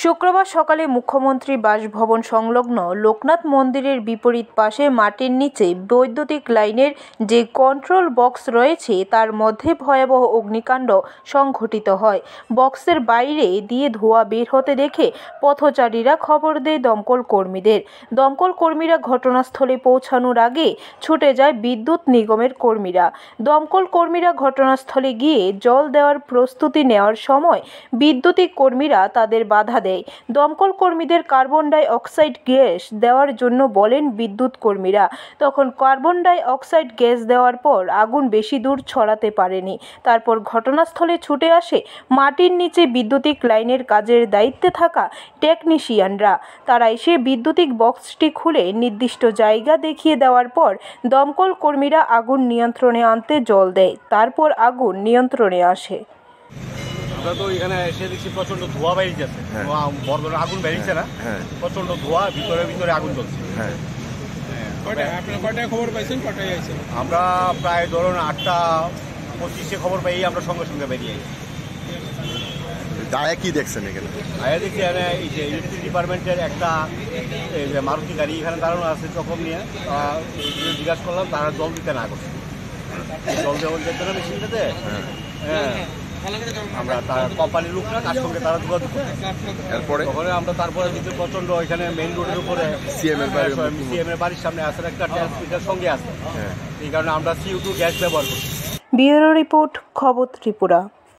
শুক্রবার সকালে মুখ্যমন্ত্রী বাসভবন সংলগ্ন লোকনাথ মন্দিরের বিপরীত পাশে মাটির নিচে বৈদ্যুতিক লাইনের যে কন্ট্রোল বক্স রয়েছে তার মধ্যে ভয়াবহ অগ্নিকাণ্ড সংঘটিত হয়। বক্সের বাইরে দিয়ে ধোঁয়া বের হতে দেখে পথচারীরা খবর দেয় দমকল কর্মীদের। দমকল কর্মীরা ঘটনাস্থলে পৌঁছানোর আগে ছুটে যায় বিদ্যুৎ নিগমের কর্মীরা। দমকল কর্মীরা ঘটনাস্থলে গিয়ে জল দেওয়ার প্রস্তুতি নেওয়ার সময় বিদ্যুতিক কর্মীরা তাদের বাধা দেয়। দমকল কর্মীদের কার্বন ডাই অক্সাইড গ্যাস দেওয়ার জন্য বলেন বিদ্যুৎ কর্মীরা। তখন কার্বন ডাই অক্সাইড গ্যাস দেওয়ার পর আগুন বেশি দূর ছড়াতে পারেনি। তারপর ঘটনাস্থলে ছুটে আসে মাটির নিচে বিদ্যুতিক লাইনের কাজের দায়িত্বে থাকা টেকনিশিয়ানরা। তারা এসে বিদ্যুতিক বক্সটি খুলে নির্দিষ্ট জায়গা দেখিয়ে দেওয়ার পর দমকল কর্মীরা আগুন নিয়ন্ত্রণে আনতে জল দেয়। তারপর আগুন নিয়ন্ত্রণে আসে। আমরা তো এখানে এসে দেখছি প্রচন্ড ধোঁয়া বেরিয়ে যাচ্ছে, বড় বড় আগুন বেরিয়েছে না, প্রচন্ড ধোঁয়া, ভিতরে আগুন জ্বলছে। খবর পাইছেন? কটায় আইছেন? আমরা প্রায় ধরুন 8:25 খবর পাই, আমরা সঙ্গে সঙ্গে বেরিয়ে দাঁড়ায় কি দেখছেন এখানে? আয়া দেখছি এখানে এই যে ইলেকট্রিক ডিপার্টমেন্টের একটা এই যে মারুতি গাড়ি এখানে দাঁড়ানো আছে চকম নিয়ে। জিজ্ঞাসা করলাম, তারা জল দিতে না করছে, জল দেওয়া যেত না মেশিনটাতে। আমরা তার কোম্পানির লোকরা তার সঙ্গে তারা যোগাযোগ করি। ওখানে আমরা তারপরে দিতে প্রচন্ড এখানে মেইন রোডের উপরে সিএম এর বাড়ির সামনে আসে একটা ট্রান্সমিটার সঙ্গে আছে, এই কারণে আমরা CO2 গ্যাস ব্যবহার করি। ব্যুরো রিপোর্ট, খবর ত্রিপুরা।